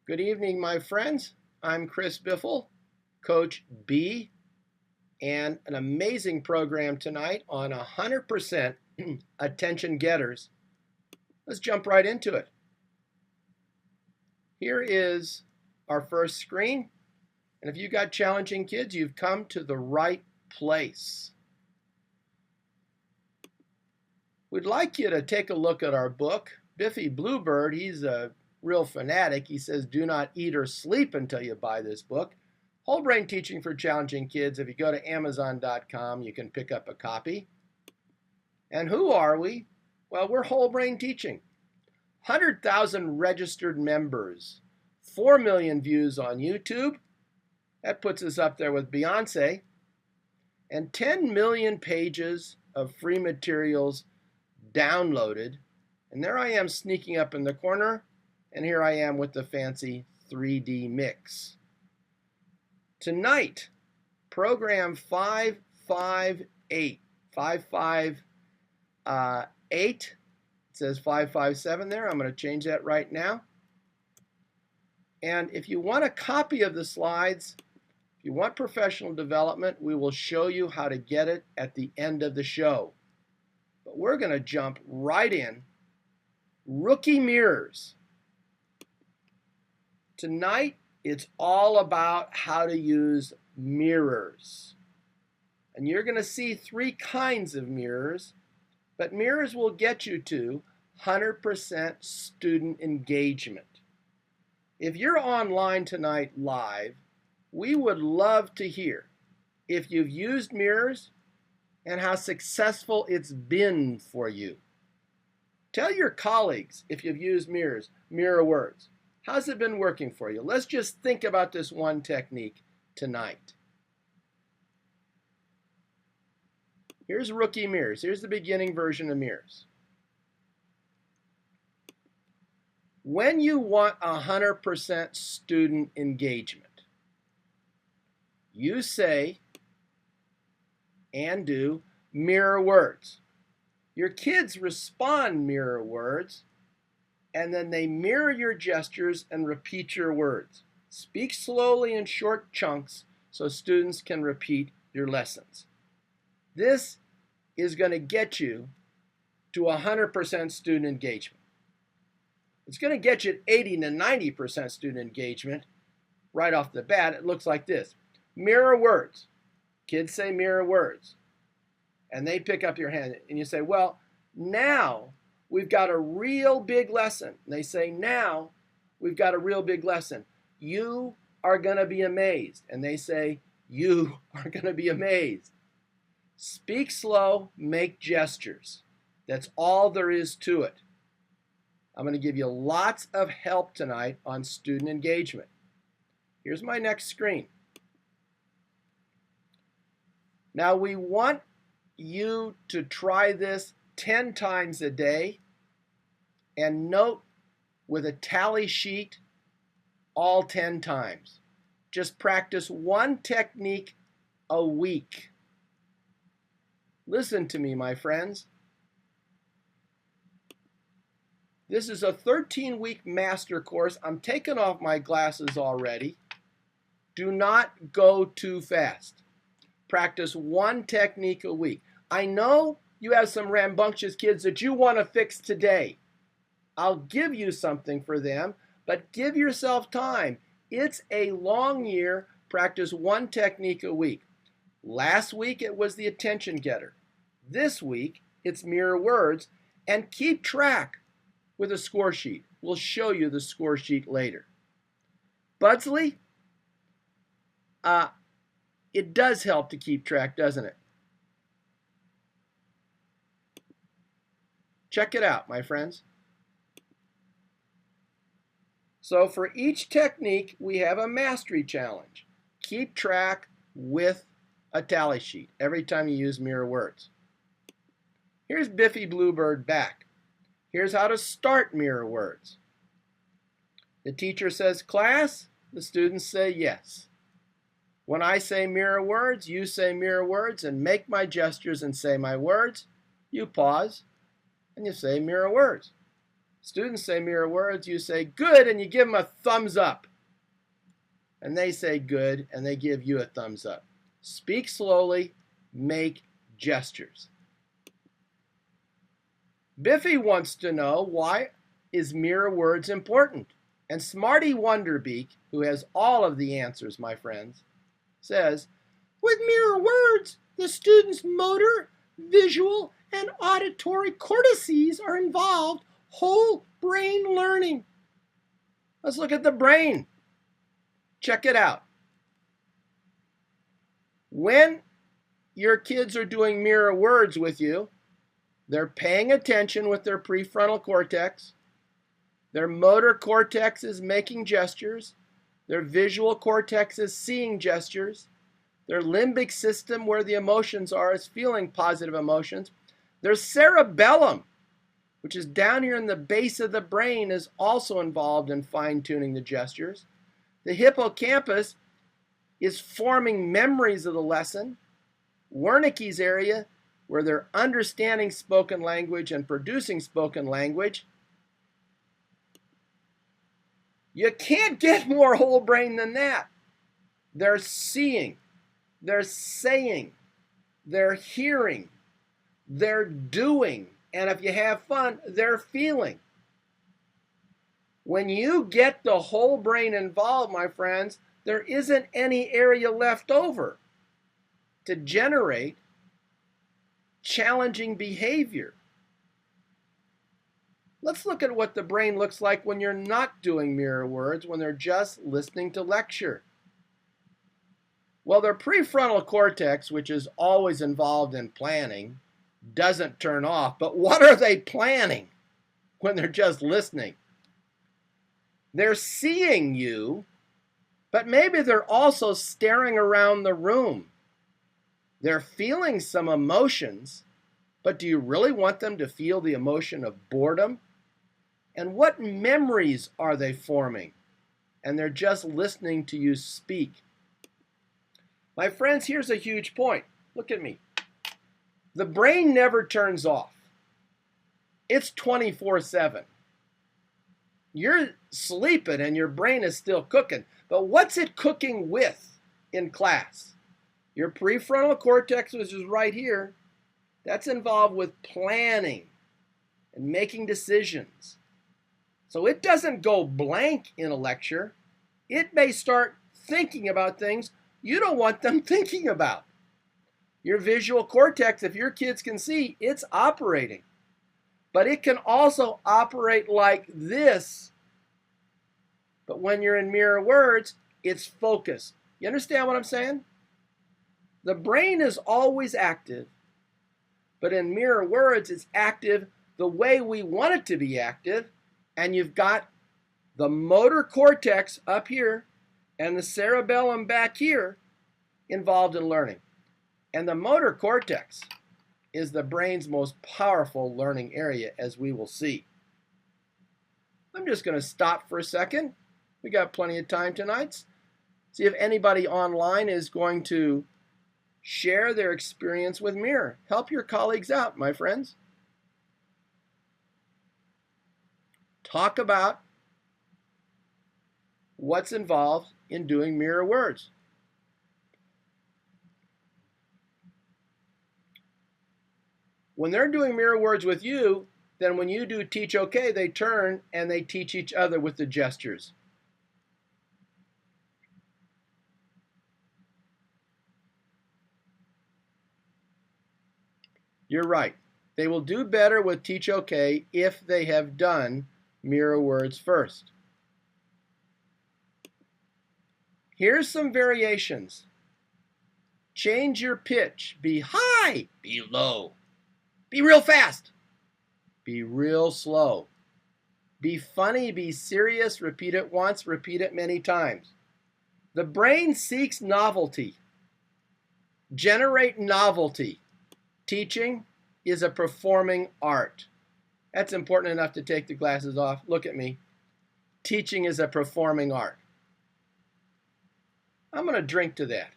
Good evening, my friends. I'm Chris Biffle, Coach B, and an amazing program tonight on 100% attention getters. Let's jump right into it. Here is our first screen, and if you got challenging kids, you've come to the right place. We'd like you to take a look at our book. Biffy Bluebird, he's a real fanatic. He says, do not eat or sleep until you buy this book. Whole Brain Teaching for Challenging Kids. If you go to Amazon.com, you can pick up a copy. And who are we? Well, we're Whole Brain Teaching. 100,000 registered members, 4 million views on YouTube. That puts us up there with Beyonce. And 10 million pages of free materials downloaded. And there I am sneaking up in the corner. And here I am with the fancy 3D mix. Tonight, program 558. 558. It says 557 there. I'm going to change that right now. And if you want a copy of the slides, if you want professional development, we will show you how to get it at the end of the show. But we're going to jump right in. Rookie mirrors. Tonight, it's all about how to use mirrors. And you're going to see 3 kinds of mirrors, but mirrors will get you to 100% student engagement. If you're online tonight live, we would love to hear if you've used mirrors and how successful it's been for you. Tell your colleagues if you've used mirrors, mirror words. How's it been working for you? Let's just think about this one technique tonight. Here's rookie mirrors. Here's the beginning version of mirrors. When you want 100% student engagement, you say and do mirror words. Your kids respond mirror words, and then they mirror your gestures and repeat your words. Speak slowly in short chunks so students can repeat your lessons. This is going to get you to 100% student engagement. It's going to get you at 80 to 90% student engagement right off the bat. It looks like this. Mirror words. Kids say mirror words. And they pick up your hand and you say, well, now we've got a real big lesson. And they say, now we've got a real big lesson. You are going to be amazed. And they say, you are going to be amazed. Speak slow, make gestures. That's all there is to it. I'm going to give you lots of help tonight on student engagement. Here's my next screen. Now we want you to try this 10 times a day and note with a tally sheet all 10 times. Just practice one technique a week. Listen to me, my friends. This is a 13-week master course. I'm taking off my glasses already. Do not go too fast. Practice one technique a week. I know you have some rambunctious kids that you want to fix today. I'll give you something for them, but give yourself time. It's a long year. Practice one technique a week. Last week it was the attention getter. This week it's mirror words, and keep track with a score sheet. We'll show you the score sheet later. Budsley, it does help to keep track, doesn't it? Check it out, my friends. So for each technique, we have a mastery challenge. Keep track with a tally sheet every time you use mirror words. Here's Biffy Bluebird back. Here's how to start mirror words. The teacher says, class, the students say yes. When I say mirror words, you say mirror words and make my gestures and say my words. You pause and you say mirror words. Students say mirror words, you say good, and you give them a thumbs up. And they say good, and they give you a thumbs up. Speak slowly, make gestures. Biffy wants to know, why is mirror words important? And Smarty Wonderbeak, who has all of the answers, my friends, says, with mirror words, the student's motor, visual, and auditory cortices are involved, whole brain learning. Let's look at the brain. Check it out. When your kids are doing mirror words with you, they're paying attention with their prefrontal cortex. Their motor cortex is making gestures. Their visual cortex is seeing gestures. Their limbic system, where the emotions are, is feeling positive emotions. Their cerebellum, which is down here in the base of the brain, is also involved in fine-tuning the gestures. The hippocampus is forming memories of the lesson. Wernicke's area, where they're understanding spoken language and producing spoken language. You can't get more whole brain than that. They're seeing, they're saying, they're hearing, they're doing, and if you have fun, they're feeling. When you get the whole brain involved, my friends, there isn't any area left over to generate challenging behavior. Let's look at what the brain looks like when you're not doing mirror words, when they're just listening to lecture. Well, their prefrontal cortex, which is always involved in planning, doesn't turn off. But what are they planning when they're just listening? They're seeing you, but maybe they're also staring around the room. They're feeling some emotions, but do you really want them to feel the emotion of boredom? And what memories are they forming? And they're just listening to you speak. My friends, here's a huge point. Look at me. The brain never turns off. It's 24/7. You're sleeping and your brain is still cooking. But what's it cooking with in class? Your prefrontal cortex, which is right here, that's involved with planning and making decisions. So it doesn't go blank in a lecture. It may start thinking about things you don't want them thinking about. Your visual cortex, if your kids can see, it's operating. But it can also operate like this. But when you're in mirror words, it's focused. You understand what I'm saying? The brain is always active, but in mirror words, it's active the way we want it to be active, and you've got the motor cortex up here and the cerebellum back here involved in learning. And the motor cortex is the brain's most powerful learning area, as we will see. I'm just going to stop for a second. We got plenty of time tonight. See if anybody online is going to share their experience with mirror. Help your colleagues out, my friends. Talk about what's involved in doing mirror words. When they're doing mirror words with you, then when you do teach okay, they turn and they teach each other with the gestures. You're right. They will do better with teach okay if they have done mirror words first. Here's some variations. Change your pitch. Be high, be low. Be real fast. Be real slow. Be funny, be serious. Repeat it once, repeat it many times. The brain seeks novelty. Generate novelty. Teaching is a performing art. That's important enough to take the glasses off. Look at me. Teaching is a performing art. I'm going to drink to that.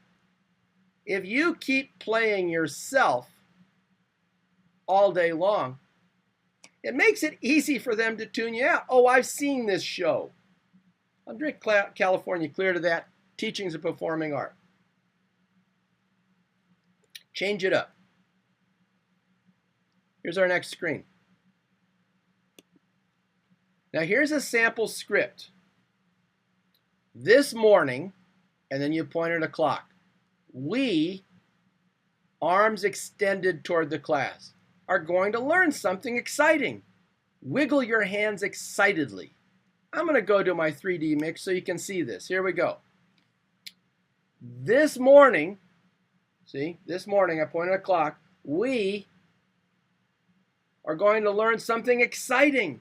If you keep playing yourself all day long, It makes it easy for them to tune you out. Oh, I've seen this show. I'll drink California Clear to that. Teaching's a performing art. Change it up. Here's our next screen. Now here's a sample script. This morning, and then you point at a clock, we, arms extended toward the class, are going to learn something exciting. Wiggle your hands excitedly. I'm going to go to my 3D mix so you can see this. Here we go. This morning, see, this morning I pointed at a clock, we are going to learn something exciting.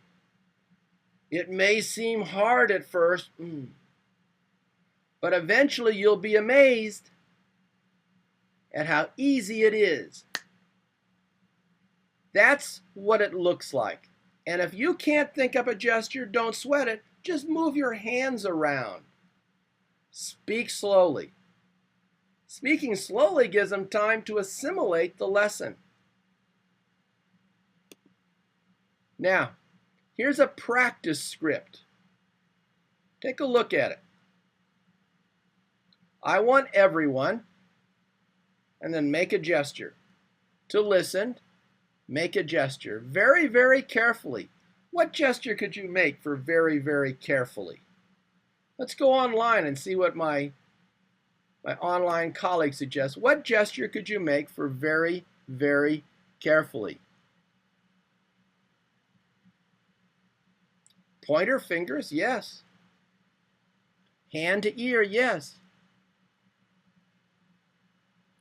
It may seem hard at first, but eventually you'll be amazed at how easy it is. That's what it looks like. And if you can't think up a gesture, don't sweat it. Just move your hands around. Speak slowly. Speaking slowly gives them time to assimilate the lesson. Now, here's a practice script. Take a look at it. I want everyone, and then make a gesture. To listen, make a gesture. Very, very carefully. What gesture could you make for very, very carefully? Let's go online and see what my online colleague suggests. What gesture could you make for very, very carefully? Pointer fingers, yes. Hand to ear, yes.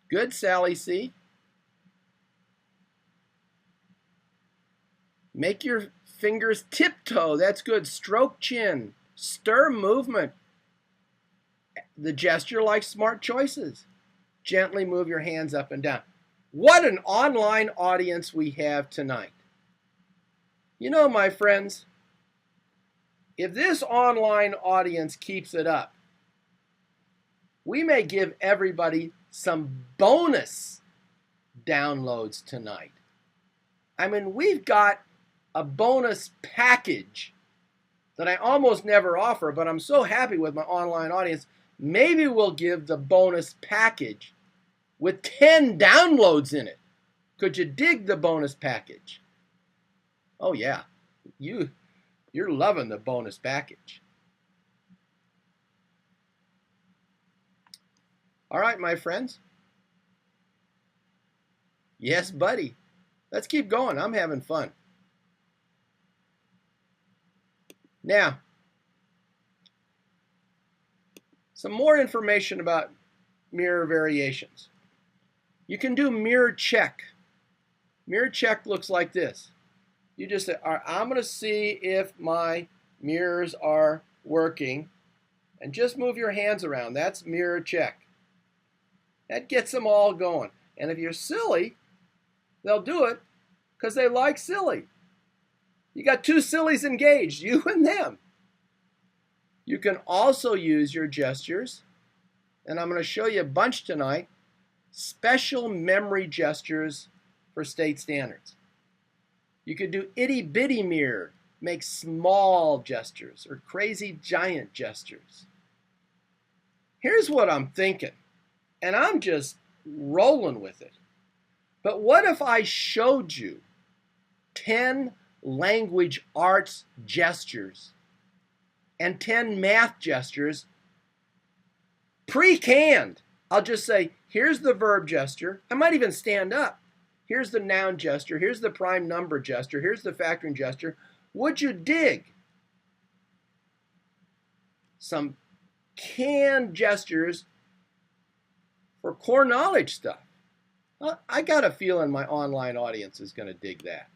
Good, Sally C. Make your fingers tiptoe. That's good. Stroke chin. Stir movement. The gesture like smart choices. Gently move your hands up and down. What an online audience we have tonight. You know, my friends, if this online audience keeps it up, we may give everybody some bonus downloads tonight. I mean, we've got a bonus package that I almost never offer, but I'm so happy with my online audience. Maybe we'll give the bonus package with 10 downloads in it. Could you dig the bonus package? Oh yeah, you're loving the bonus package. All right, my friends. Yes, buddy. Let's keep going. I'm having fun. Now, some more information about mirror variations. You can do mirror check. Mirror check looks like this. You just say, all right, I'm going to see if my mirrors are working, and just move your hands around. That's mirror check. That gets them all going. And if you're silly, they'll do it because they like silly. You got two sillies engaged, you and them. You can also use your gestures, and I'm going to show you a bunch tonight, special memory gestures for state standards. You could do itty-bitty mirror, make small gestures, or crazy giant gestures. Here's what I'm thinking, and I'm just rolling with it. But what if I showed you 10 language arts gestures and 10 math gestures pre-canned? I'll just say, here's the verb gesture. I might even stand up. Here's the noun gesture. Here's the prime number gesture. Here's the factoring gesture. Would you dig some canned gestures for core knowledge stuff? Well, I got a feeling my online audience is going to dig that.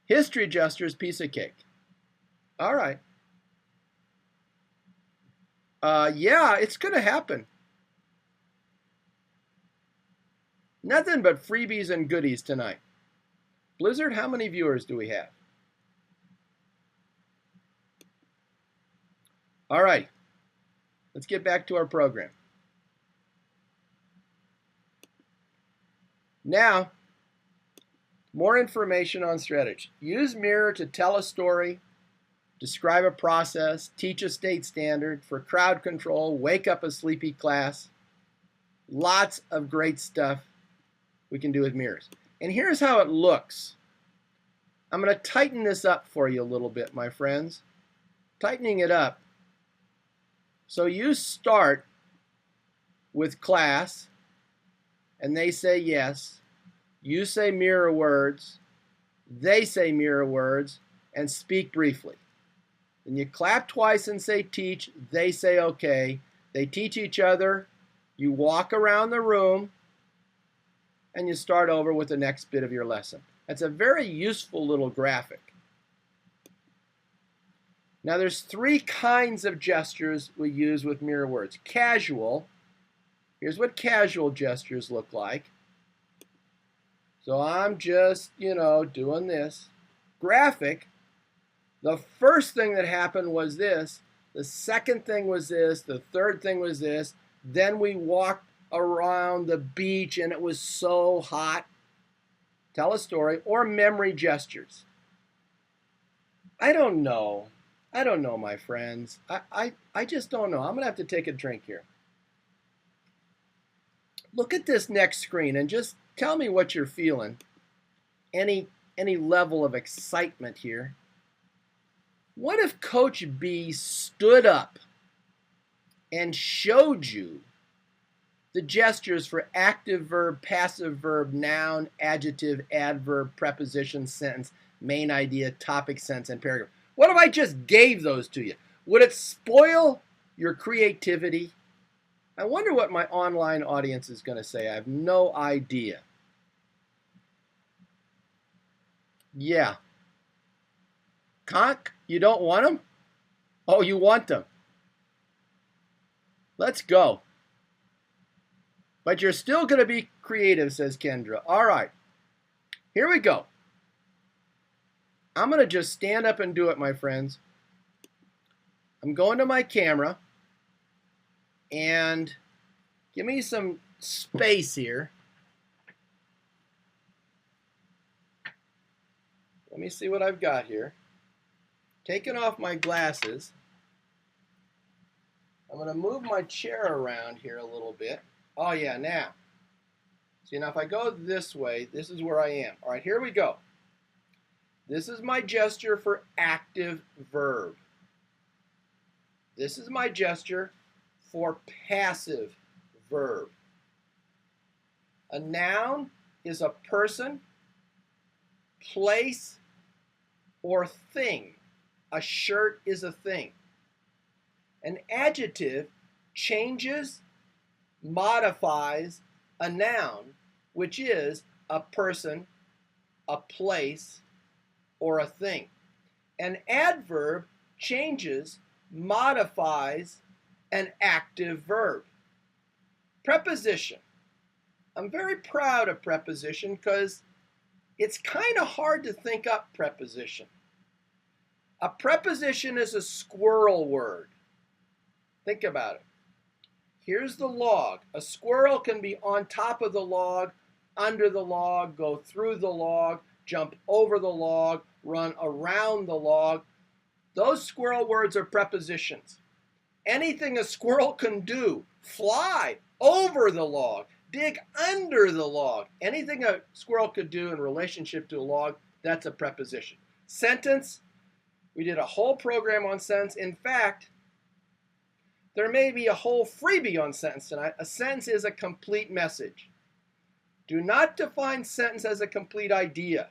History gestures, piece of cake. All right. Yeah, it's going to happen. Nothing but freebies and goodies tonight. Blizzard, how many viewers do we have? All right. Let's get back to our program. Now, More information on strategy. Use mirror to tell a story, describe a process, teach a state standard, for crowd control, wake up a sleepy class. Lots of great stuff we can do with mirrors. And here's how it looks. I'm going to tighten this up for you a little bit, my friends. Tightening it up. So you start with class, and they say yes. You say mirror words. They say mirror words, and speak briefly. Then you clap twice and say teach. They say okay. They teach each other. You walk around the room, and you start over with the next bit of your lesson. That's a very useful little graphic. Now there's three kinds of gestures we use with mirror words. Casual. Here's what casual gestures look like. So I'm just, doing this. Graphic. The first thing that happened was this. The second thing was this. The third thing was this. Then we walked around the beach and it was so hot. Tell a story. Or memory gestures. I don't know. My friends. I just don't know. I'm going to have to take a drink here. Look at this next screen and just tell me what you're feeling. Any level of excitement here. What if Coach B stood up and showed you the gestures for active verb, passive verb, noun, adjective, adverb, preposition, sentence, main idea, topic, sentence, and paragraph? What if I just gave those to you? Would it spoil your creativity? I wonder what my online audience is going to say. I have no idea. Yeah. Conk, you don't want them? Oh, you want them. Let's go. But you're still going to be creative, says Kendra. All right. Here we go. I'm going to just stand up and do it, my friends. I'm going to my camera. And give me some space here. Let me see what I've got here. Taking off my glasses. I'm going to move my chair around here a little bit. Oh, yeah, now. See, now if I go this way, this is where I am. All right, here we go. This is my gesture for active verb. This is my gesture for passive verb. A noun is a person, place, or thing. A shirt is a thing. An adjective changes, modifies a noun, which is a person, a place, or a thing. An adverb changes, modifies an active verb. Preposition. I'm very proud of preposition because it's kind of hard to think up preposition. A preposition is a squirrel word. Think about it. Here's the log. A squirrel can be on top of the log, under the log, go through the log, jump over the log, run around the log. Those squirrel words are prepositions. Anything a squirrel can do, fly over the log, dig under the log. Anything a squirrel could do in relationship to a log, that's a preposition. Sentence, we did a whole program on sentence. In fact, there may be a whole freebie on sentence tonight. A sentence is a complete message. Do not define sentence as a complete idea.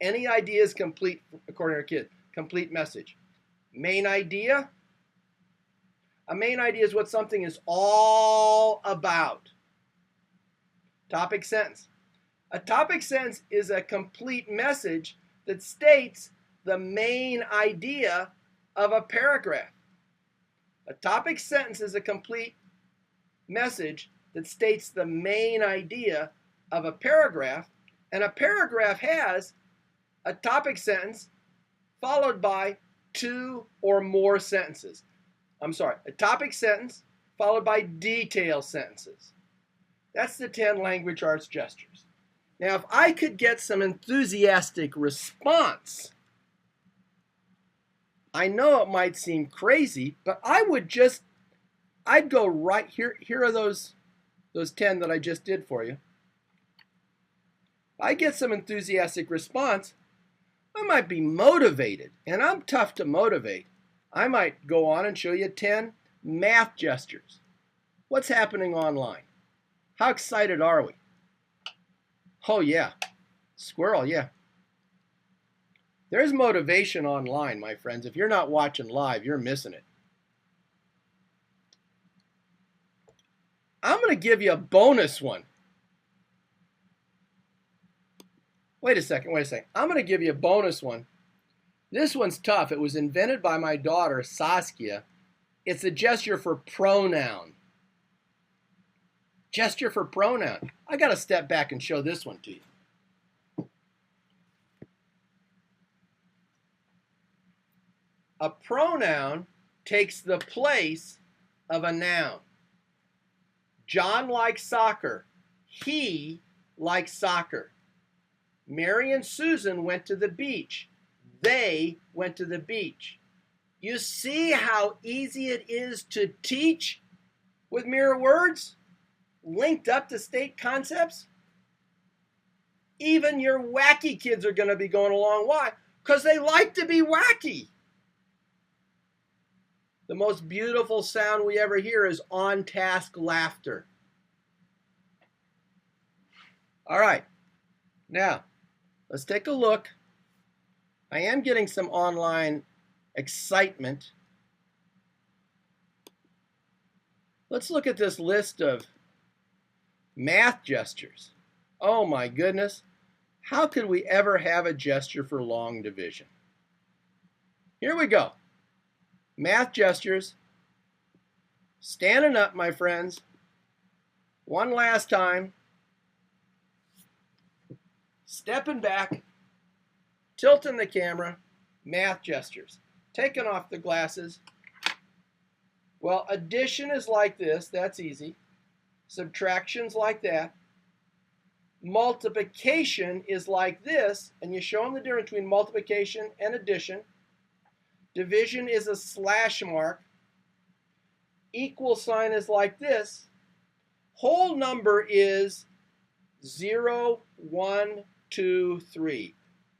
Any idea is complete, according to our kid. Complete message. Main idea. A main idea is what something is all about. Topic sentence. A topic sentence is a complete message that states the main idea of a paragraph. A topic sentence is a complete message that states the main idea of a paragraph, and a paragraph has a topic sentence followed by two or more sentences. A topic sentence followed by detail sentences. That's the 10 language arts gestures. Now, if I could get some enthusiastic response, I know it might seem crazy, but I'd go right here. Here are those 10 that I just did for you. I get some enthusiastic response, I might be motivated, and I'm tough to motivate. I might go on and show you 10 math gestures. What's happening online? How excited are we? Oh yeah, squirrel, yeah. There's motivation online, my friends. If you're not watching live, you're missing it. I'm going to give you a bonus one. Wait a second. I'm going to give you a bonus one. This one's tough. It was invented by my daughter, Saskia. It's a gesture for pronoun. Gesture for pronoun. I got to step back and show this one to you. A pronoun takes the place of a noun. John likes soccer. He likes soccer. Mary and Susan went to the beach. They went to the beach. You see how easy it is to teach with mirror words linked up to state concepts? Even your wacky kids are going to be going along. Why? Because they like to be wacky. The most beautiful sound we ever hear is on-task laughter. All right. Now, let's take a look. I am getting some online excitement. Let's look at this list of math gestures. Oh my goodness. How could we ever have a gesture for long division? Here we go. Math gestures. Standing up, my friends. One last time. Stepping back. Tilting the camera. Math gestures. Taking off the glasses. Well, addition is like this. That's easy. Subtraction's like that. Multiplication is like this. And you show them the difference between multiplication and addition. Division is a slash mark. Equal sign is like this. Whole number is 0, 1, 2, 3.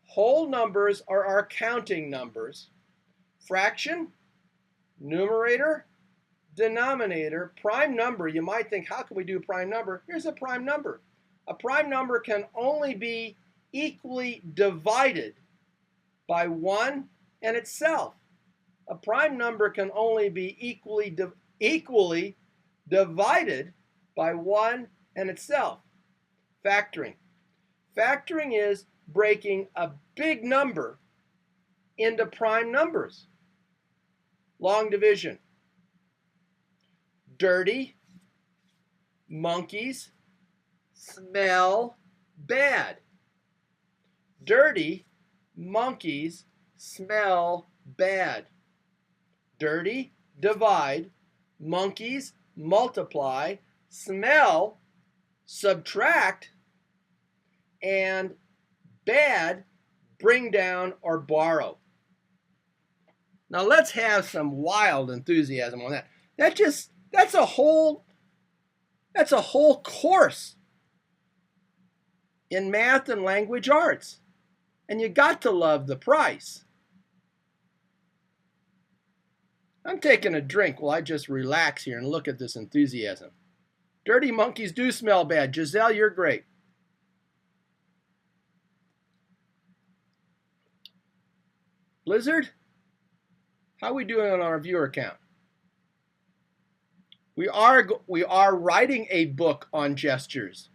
Whole numbers are our counting numbers. Fraction, numerator, denominator, prime number. You might think, how can we do prime number? Here's a prime number. A prime number can only be equally divided by 1 and itself. A prime number can only be equally divided by 1 and itself. Factoring. Factoring is breaking a big number into prime numbers. Long division. Dirty monkeys smell bad. Dirty monkeys smell bad. Dirty, divide, monkeys, multiply, smell, subtract, and bad, bring down or borrow. Now let's have some wild enthusiasm on that. That's a whole course in math and language arts. And you got to love the price. I'm taking a drink while I just relax here and look at this enthusiasm. Dirty monkeys do smell bad. Giselle, you're great. Blizzard, how are we doing on our viewer count? We are writing a book on gestures.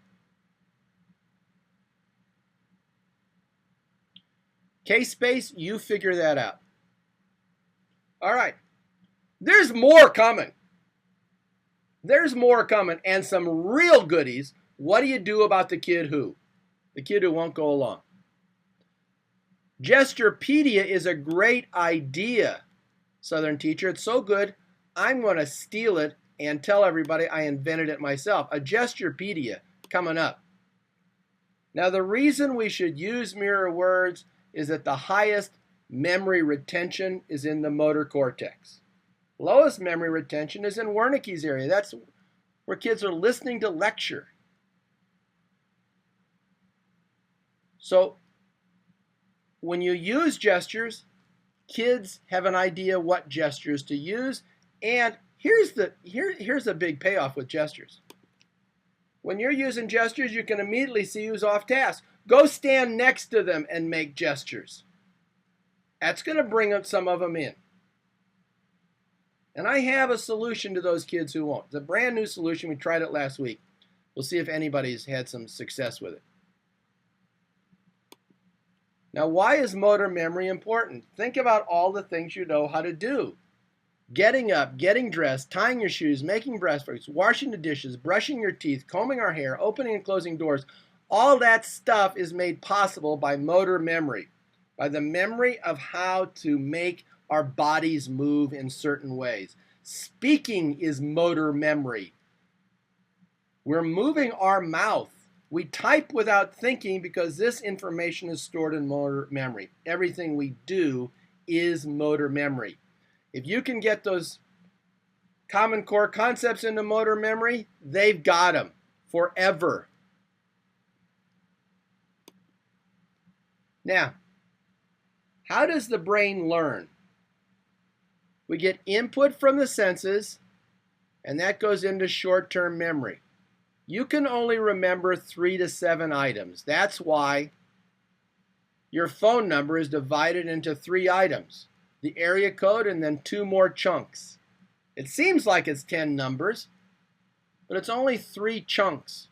K-Space, you figure that out. All right. There's more coming. There's more coming and some real goodies. What do you do about the kid who? The kid who won't go along. Gesturepedia is a great idea, Southern teacher. It's so good, I'm going to steal it and tell everybody I invented it myself. A Gesturepedia coming up. Now, the reason we should use mirror words is that the highest memory retention is in the motor cortex. Lowest memory retention is in Wernicke's area. That's where kids are listening to lecture. So when you use gestures, kids have an idea what gestures to use. And here's a big payoff with gestures. When you're using gestures, you can immediately see who's off task. Go stand next to them and make gestures. That's going to bring up some of them in. And I have a solution to those kids who won't. It's a brand new solution. We tried it last week. We'll see if anybody's had some success with it. Now, why is motor memory important? Think about all the things you know how to do. Getting up, getting dressed, tying your shoes, making breakfast, washing the dishes, brushing your teeth, combing our hair, opening and closing doors. All that stuff is made possible by motor memory, by the memory of how to make our bodies move in certain ways. Speaking is motor memory. We're moving our mouth. We type without thinking because this information is stored in motor memory. Everything we do is motor memory. If you can get those common core concepts into motor memory, they've got them forever. Now, how does the brain learn? We get input from the senses, and that goes into short-term memory. You can only remember 3 to 7 items. That's why your phone number is divided into 3 items. The area code and then 2 more chunks. It seems like it's 10 numbers, but it's only 3 chunks.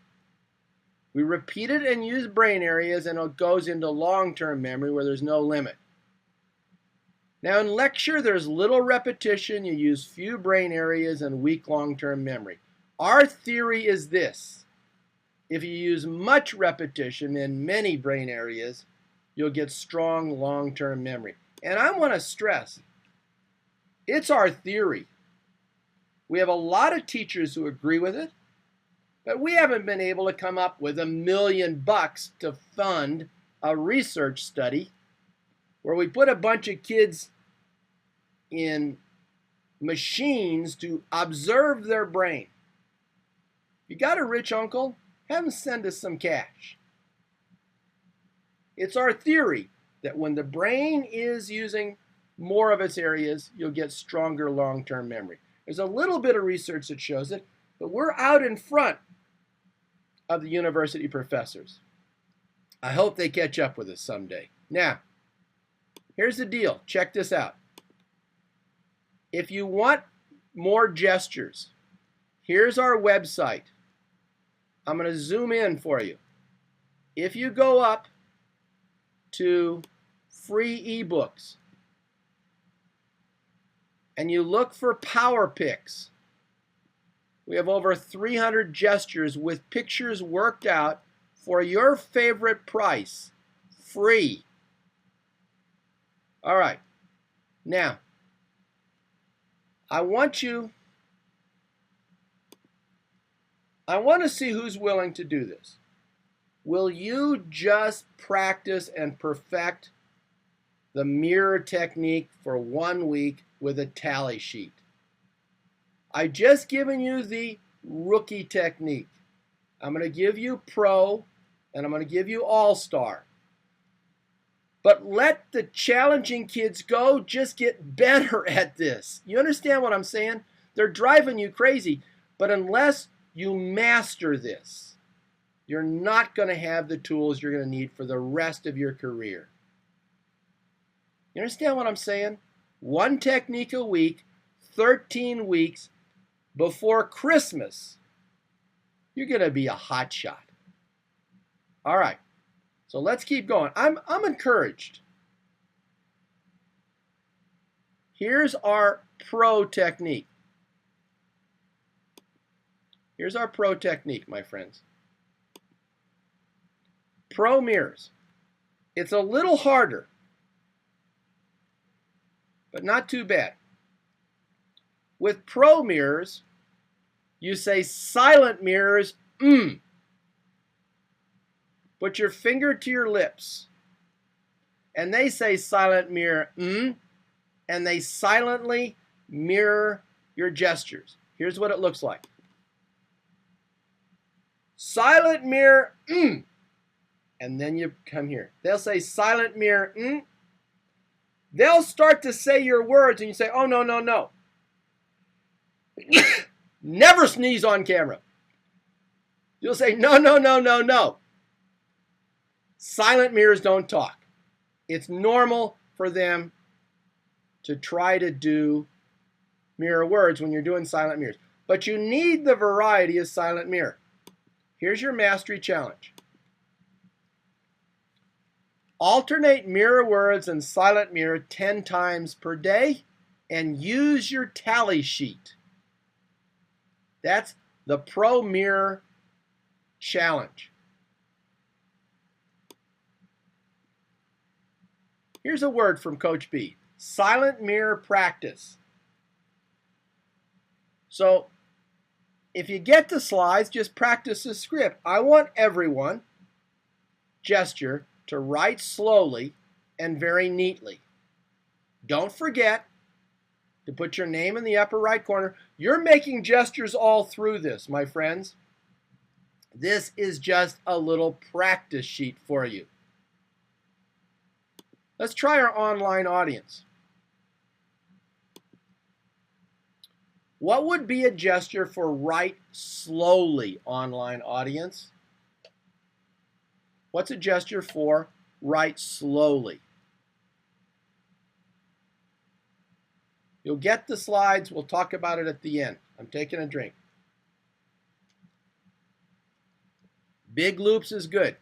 We repeat it and use brain areas, and it goes into long-term memory where there's no limit. Now in lecture, there's little repetition. You use few brain areas and weak long-term memory. Our theory is this. If you use much repetition in many brain areas, you'll get strong long-term memory. And I want to stress, it's our theory. We have a lot of teachers who agree with it, but we haven't been able to come up with $1 million to fund a research study where we put a bunch of kids in machines to observe their brain. You got a rich uncle? Have him send us some cash. It's our theory that when the brain is using more of its areas, you'll get stronger long-term memory. There's a little bit of research that shows it, but we're out in front of the university professors. I hope they catch up with us someday. Now, here's the deal. Check this out. If you want more gestures, here's our website. I'm going to zoom in for you. If you go up to free ebooks and you look for Power Pics, we have over 300 gestures with pictures worked out for your favorite price, free. All right. Now, I want to see who's willing to do this. Will you just practice and perfect the mirror technique for 1 week with a tally sheet? I just given you the rookie technique. I'm going to give you pro and I'm going to give you all-star. But let the challenging kids go. Just get better at this. You understand what I'm saying? They're driving you crazy. But unless you master this, you're not going to have the tools you're going to need for the rest of your career. You understand what I'm saying? 1 technique a week, 13 weeks. Before Christmas, you're going to be a hot shot. All right. So let's keep going. I'm encouraged. Here's our pro technique. Here's our pro technique, my friends. Pro mirrors. It's a little harder, but not too bad. With pro mirrors, you say silent mirrors, Put your finger to your lips. And they say silent mirror, and they silently mirror your gestures. Here's what it looks like. Silent mirror, and then you come here. They'll say silent mirror, They'll start to say your words, and you say, oh, no, no, no. Never sneeze on camera. You'll say, no, no, no, no, no. Silent mirrors don't talk. It's normal for them to try to do mirror words when you're doing silent mirrors. But you need the variety of silent mirror. Here's your mastery challenge. Alternate mirror words and silent mirror 10 times per day and use your tally sheet. That's the Pro Mirror Challenge. Here's a word from Coach B. Silent mirror practice. So if you get the slides, just practice the script. I want everyone, gesture, to write slowly and very neatly. Don't forget to put your name in the upper right corner. You're making gestures all through this, my friends. This is just a little practice sheet for you. Let's try our online audience. What would be a gesture for write slowly, online audience? What's a gesture for write slowly? You'll get the slides. We'll talk about it at the end. I'm taking a drink. Big loops is good.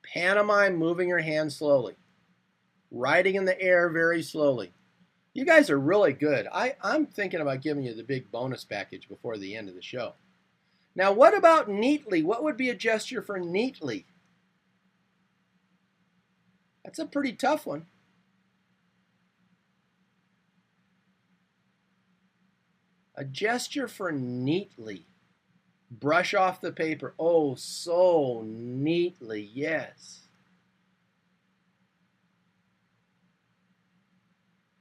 Pantomime, moving your hands slowly. Writing in the air very slowly. You guys are really good. I'm thinking about giving you the big bonus package before the end of the show. Now, what about neatly? What would be a gesture for neatly? That's a pretty tough one. A gesture for neatly. Brush off the paper. Oh, so neatly, yes.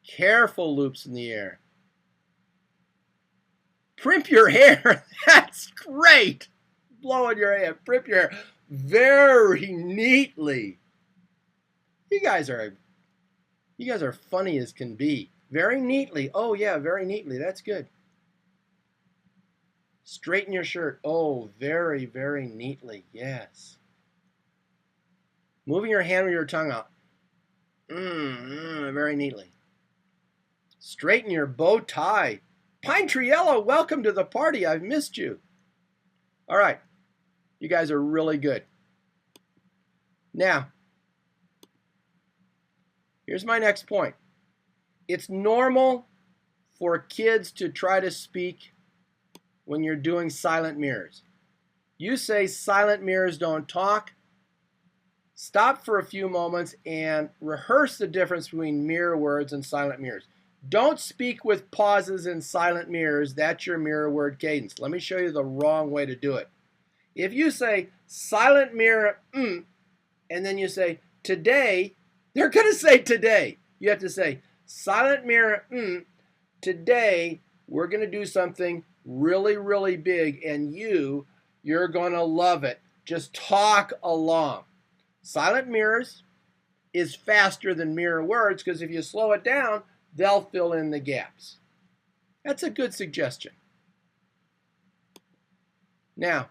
Careful loops in the air. Primp your hair. That's great. Blowing your hair. Primp your hair very neatly. You guys are funny as can be. Very neatly. Oh yeah, very neatly. That's good. Straighten your shirt. Oh, very, very neatly. Yes. Moving your hand with your tongue out. Very neatly. Straighten your bow tie. Pine Triello, welcome to the party. I've missed you. All right. You guys are really good. Now, here's my next point. It's normal for kids to try to speak when you're doing silent mirrors. You say silent mirrors don't talk. Stop for a few moments and rehearse the difference between mirror words and silent mirrors. Don't speak with pauses in silent mirrors. That's your mirror word cadence. Let me show you the wrong way to do it. If you say silent mirror, and then you say today, they're going to say today. You have to say silent mirror, today we're going to do something really, really big, and you're going to love it. Just talk along. Silent mirrors is faster than mirror words because if you slow it down, they'll fill in the gaps. That's a good suggestion. Now,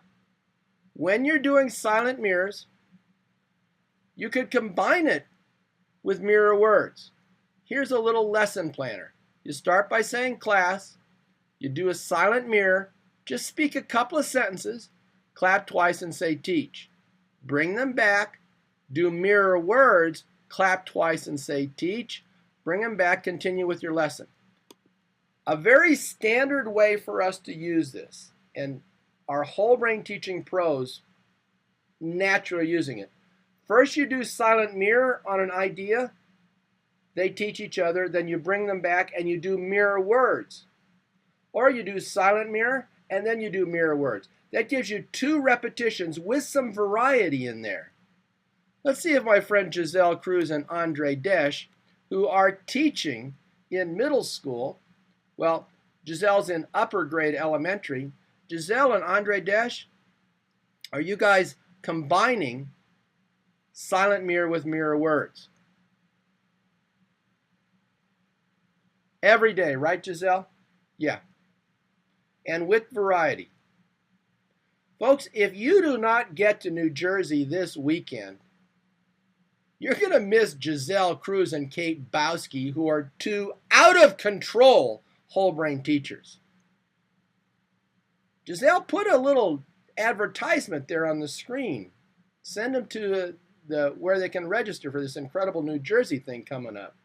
when you're doing silent mirrors, you could combine it with mirror words. Here's a little lesson planner. You start by saying class. You do a silent mirror. Just speak a couple of sentences. Clap twice and say teach. Bring them back. Do mirror words. Clap twice and say teach. Bring them back. Continue with your lesson. A very standard way for us to use this, and our whole brain teaching pros naturally using it. First you do silent mirror on an idea. They teach each other. Then you bring them back and you do mirror words. Or you do silent mirror and then you do mirror words. That gives you 2 repetitions with some variety in there. Let's see if my friend Giselle Cruz and Andre Desch, who are teaching in middle school, well, Giselle's in upper grade elementary. Giselle and Andre Desch, are you guys combining silent mirror with mirror words? Every day, right, Giselle? Yeah. And with variety. Folks, if you do not get to New Jersey this weekend, you're going to miss Giselle Cruz and Kate Bowski, who are 2 out-of-control whole brain teachers. Giselle, put a little advertisement there on the screen. Send them to where they can register for this incredible New Jersey thing coming up.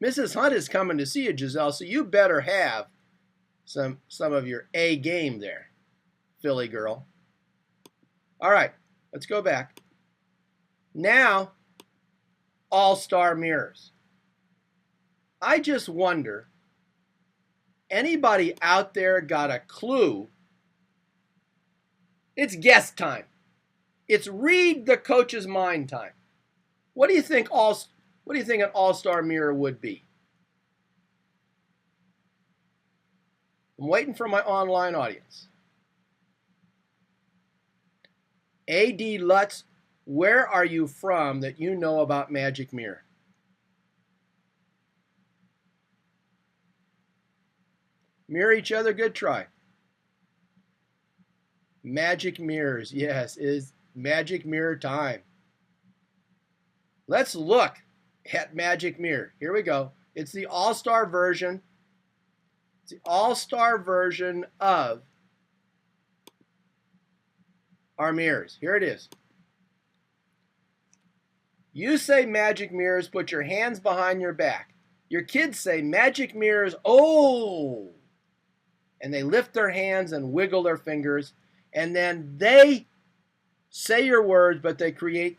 Mrs. Hunt is coming to see you, Giselle, so you better have some of your A game there, Philly girl. All right, let's go back. Now, all-star mirrors. I just wonder, anybody out there got a clue? It's guess time. It's read the coach's mind time. What do you think an all-star mirror would be? I'm waiting for my online audience. A.D. Lutz, where are you from that you know about Magic Mirror? Mirror each other, good try. Magic mirrors, yes, is Magic Mirror time. Let's look at Magic Mirror. Here we go. It's the all-star version. It's the all-star version of our mirrors. Here it is. You say magic mirrors, put your hands behind your back. Your kids say magic mirrors, oh! And they lift their hands and wiggle their fingers, and then they say your words, but they create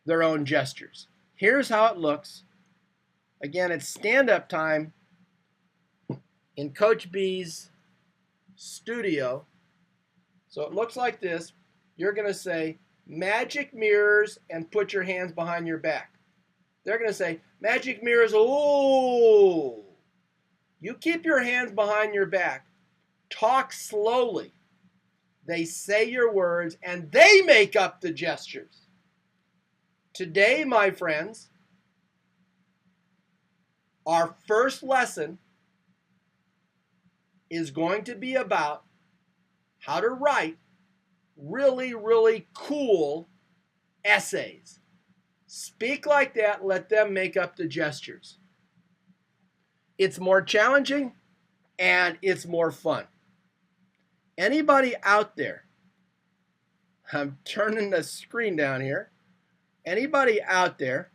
their own gestures. Here's how it looks. Again, it's stand-up time in Coach B's studio. So it looks like this. You're going to say magic mirrors and put your hands behind your back. They're going to say magic mirrors, oh! You keep your hands behind your back. Talk slowly. They say your words and they make up the gestures. Today, my friends, our first lesson is going to be about how to write really, really cool essays. Speak like that, let them make up the gestures. It's more challenging and it's more fun. Anybody out there, I'm turning the screen down here, anybody out there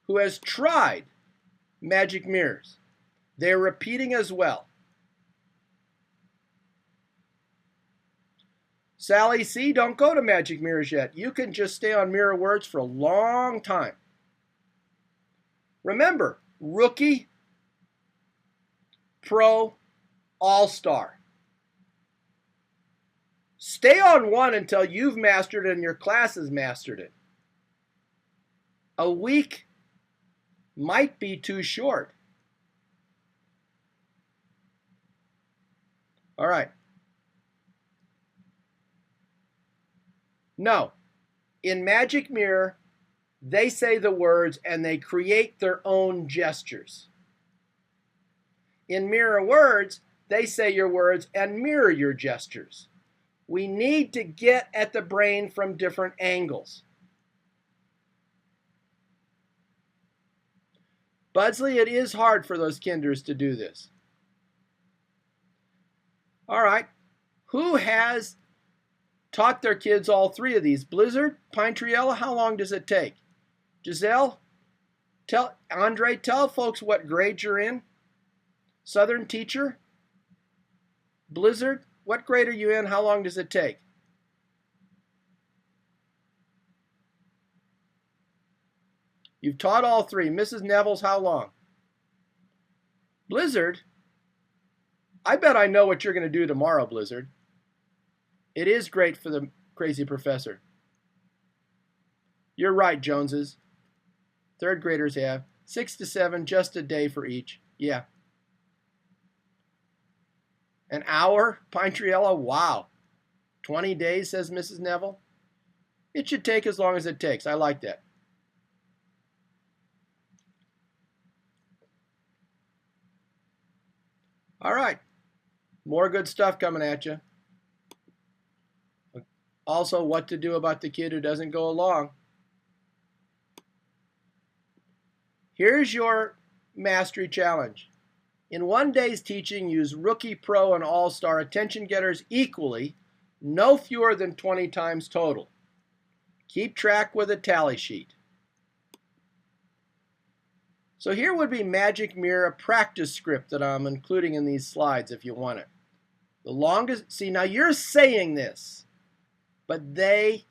who has tried magic mirrors, they're repeating as well. Sally C., don't go to magic mirrors yet. You can just stay on mirror words for a long time. Remember, rookie, pro, all-star. Stay on one until you've mastered it and your class has mastered it. A week might be too short. All right. No. In Magic Mirror, they say the words and they create their own gestures. In Mirror Words, they say your words and mirror your gestures. We need to get at the brain from different angles. Budsley, it is hard for those kinders to do this. All right. Who has taught their kids all three of these? Blizzard, Pine Triella, how long does it take? Giselle, Andre, tell folks what grade you're in. Southern teacher. Blizzard, what grade are you in? How long does it take? You've taught all three. Mrs. Neville's, how long? Blizzard, I bet I know what you're going to do tomorrow, Blizzard. It is great for the crazy professor. You're right, Joneses. Third graders have 6 to 7, just a day for each. Yeah. An hour, Pine Triella? Wow. 20 days, says Mrs. Neville. It should take as long as it takes. I like that. All right. More good stuff coming at you. Also, what to do about the kid who doesn't go along. Here's your mastery challenge. In one day's teaching, use rookie, pro, and all-star attention getters equally, no fewer than 20 times total. Keep track with a tally sheet. So here would be Magic Mirror practice script that I'm including in these slides if you want it. The longest, see now you're saying this, but they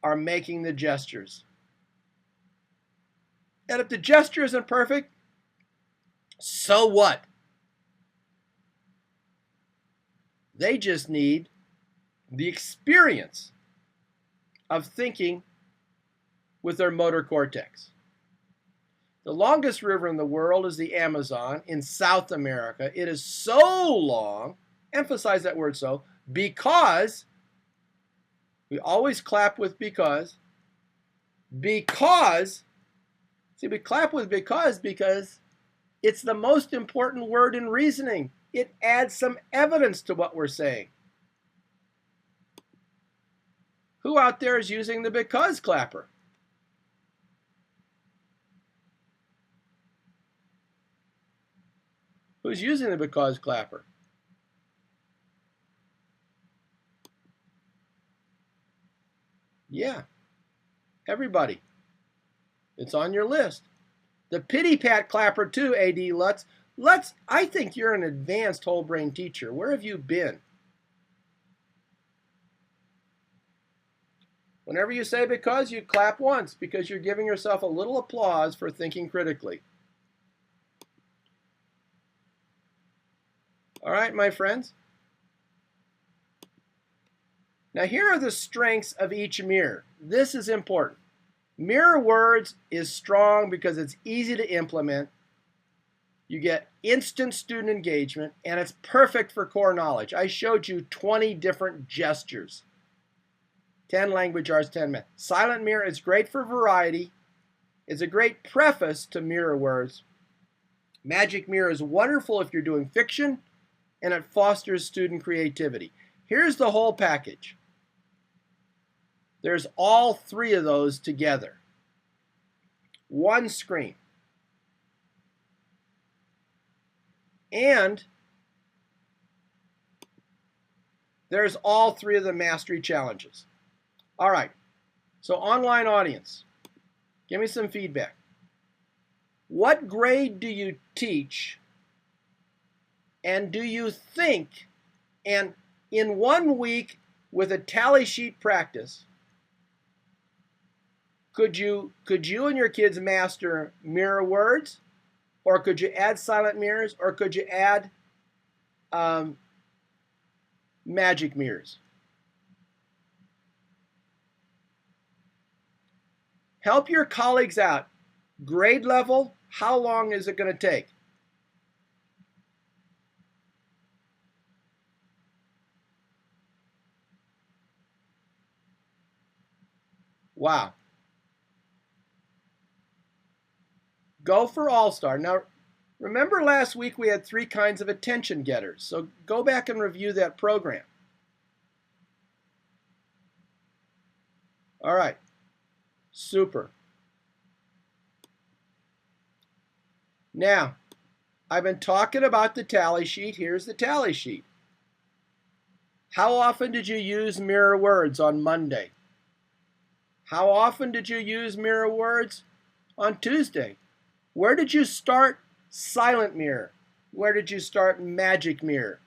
are making the gestures. And if the gesture isn't perfect, so what? They just need the experience of thinking with their motor cortex. The longest river in the world is the Amazon in South America. It is so long, emphasize that word so, because, we always clap with because, see, we clap with because it's the most important word in reasoning. It adds some evidence to what we're saying. Who out there is using the because clapper? Who's using the because clapper? Yeah, everybody. It's on your list. The pity pat clapper too, A.D. Lutz. Lutz, I think you're an advanced whole brain teacher. Where have you been? Whenever you say because, you clap once because you're giving yourself a little applause for thinking critically. All right, my friends. Now here are the strengths of each mirror. This is important. Mirror words is strong because it's easy to implement. You get instant student engagement, and it's perfect for core knowledge. I showed you 20 different gestures. 10 language arts, 10 math. Silent mirror is great for variety. It's a great preface to mirror words. Magic mirror is wonderful if you're doing fiction, and it fosters student creativity. Here's the whole package. There's all three of those together. One screen. And there's all three of the mastery challenges. All right, so online audience, give me some feedback. What grade do you teach? And do you think, and in 1 week with a tally sheet practice, could you and your kids master mirror words? Or could you add silent mirrors? Or could you add magic mirrors? Help your colleagues out. Grade level, how long is it going to take? Wow. Go for All-Star. Now, remember last week we had 3 kinds of attention getters. So go back and review that program. All right. Super. Now, I've been talking about the tally sheet. Here's the tally sheet. How often did you use mirror words on Monday? How often did you use mirror words on Tuesday? Where did you start silent mirror? Where did you start magic mirror?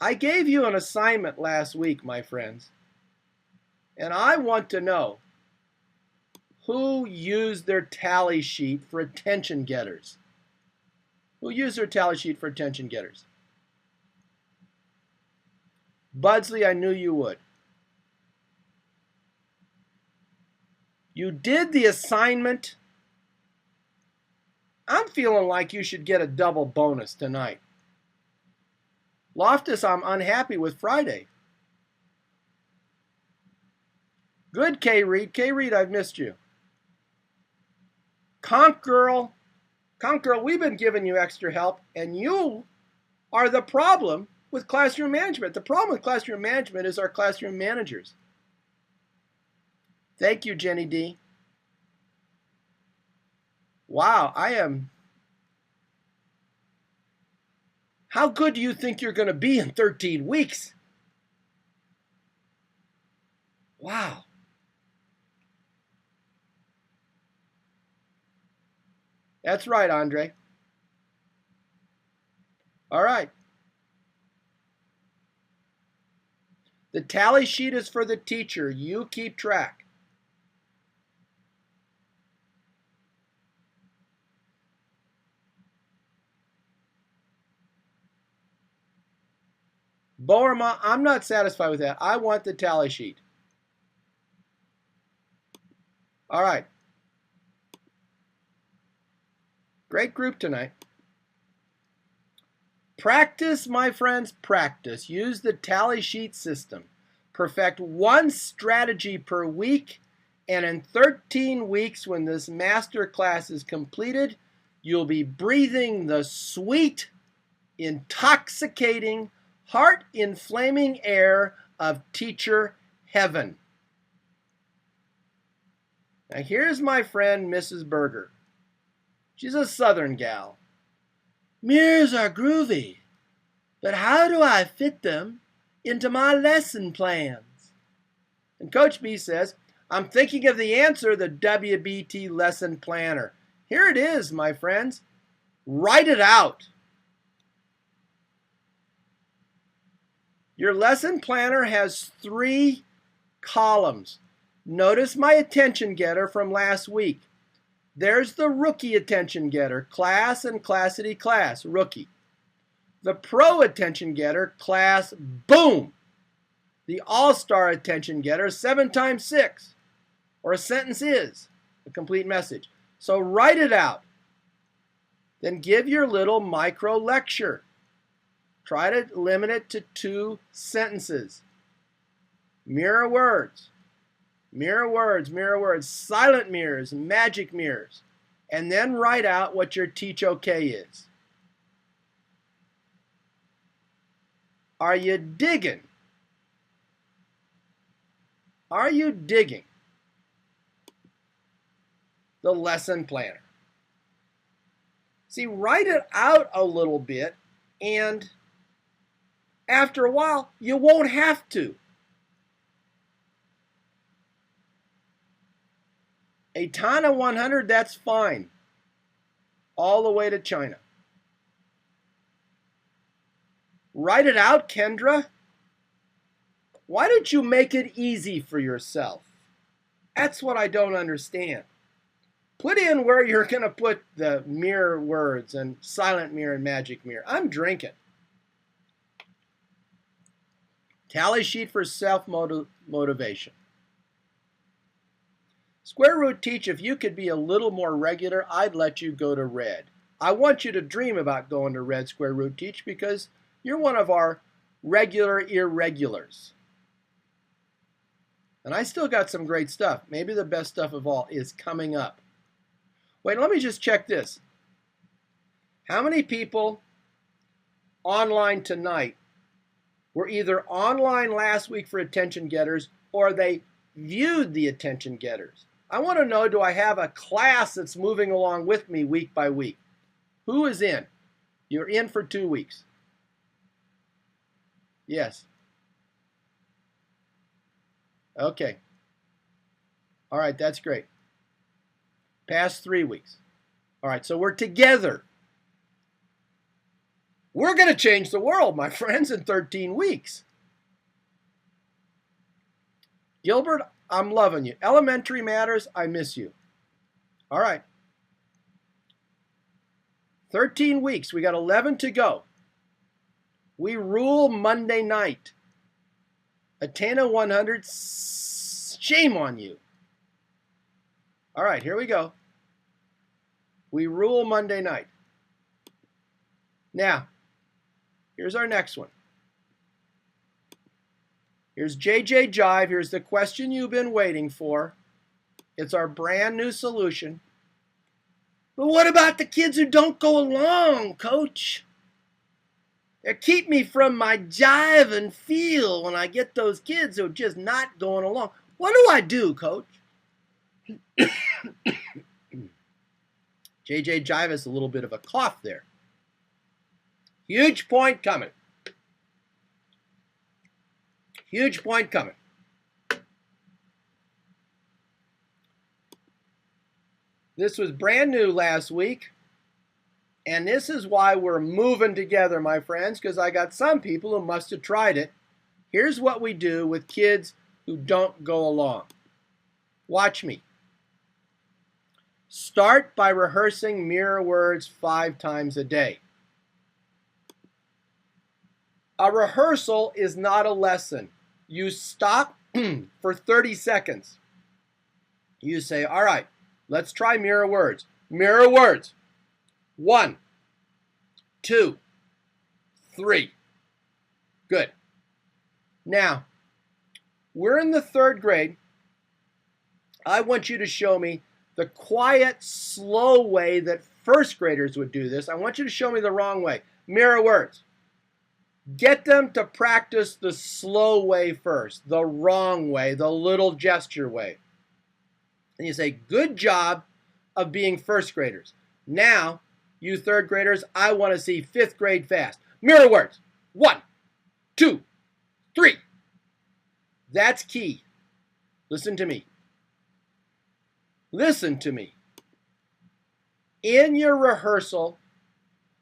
I gave you an assignment last week, my friends. And I want to know who used their tally sheet for attention getters. Who used their tally sheet for attention getters? Budsley, I knew you would. You did the assignment. I'm feeling like you should get a double bonus tonight. Loftus, I'm unhappy with Friday. Good, K. Reed. K. Reed, I've missed you. Conk Girl, we've been giving you extra help, and you are the problem with classroom management. The problem with classroom management is our classroom managers. Thank you, Jenny D. Wow, How good do you think you're going to be in 13 weeks? Wow. That's right, Andre. All right. The tally sheet is for the teacher. You keep track. Boerma, I'm not satisfied with that. I want the tally sheet. All right. Great group tonight. Practice, my friends, practice. Use the tally sheet system. Perfect one strategy per week, and in 13 weeks, when this master class is completed, you'll be breathing the sweet, intoxicating, heart-inflaming air of teacher heaven. Now here's my friend, Mrs. Berger. She's a Southern gal. Mirrors are groovy, but how do I fit them into my lesson plans? And Coach B says, I'm thinking of the answer, the WBT lesson planner. Here it is, my friends. Write it out. Your lesson planner has 3 columns. Notice my attention getter from last week. There's the rookie attention getter, class and classity class, rookie. The pro attention getter, class, boom. The all-star attention getter, 7 times 6, or a sentence is a complete message. So write it out. Then give your little micro lecture. Try to limit it to 2 sentences. Mirror words. Mirror words, mirror words, silent mirrors, magic mirrors. And then write out what your teach okay is. Are you digging? Are you digging the lesson planner? See, write it out a little bit, and after a while, you won't have to. A ton of 100, that's fine. All the way to China. Write it out, Kendra. Why don't you make it easy for yourself? That's what I don't understand. Put in where you're going to put the mirror words and silent mirror and magic mirror. I'm drinking. Tally sheet for self-motivation. Square root teach, if you could be a little more regular, I'd let you go to red. I want you to dream about going to red square root teach because you're one of our regular irregulars. And I still got some great stuff. Maybe the best stuff of all is coming up. Wait, let me just check this. How many people online tonight were either online last week for attention getters or they viewed the attention getters? I want to know, do I have a class that's moving along with me week by week? Who is in? You're in for 2 weeks. Yes. Okay. All right, that's great. Past 3 weeks. All right, so we're together. We're going to change the world, my friends, in 13 weeks. Gilbert, I'm loving you. Elementary matters, I miss you. All right. 13 weeks. We got 11 to go. We rule Monday night. Atena 100, shame on you. All right, here we go. We rule Monday night. Now, here's our next one. Here's JJ Jive. Here's the question you've been waiting for. It's our brand new solution. But what about the kids who don't go along, Coach? They keep me from my jive and feel when I get those kids who are just not going along. What do I do, Coach? JJ Jive has a little bit of a cough there. Huge point coming. Huge point coming. This was brand new last week. And this is why we're moving together, my friends, because I got some people who must have tried it. Here's what we do with kids who don't go along. Watch me. Start by rehearsing mirror words 5 times a day. A rehearsal is not a lesson. You stop for 30 seconds. You say, all right, let's try mirror words. Mirror words. 1, 2, 3. Good. Now, we're in the 3rd grade. I want you to show me the quiet, slow way that 1st graders would do this. I want you to show me the wrong way. Mirror words. Get them to practice the slow way first, the wrong way, the little gesture way. And you say, good job of being 1st graders. Now, you 3rd graders, I want to see 5th grade fast. Mirror words. 1, 2, 3. That's key. Listen to me. Listen to me. In your rehearsal,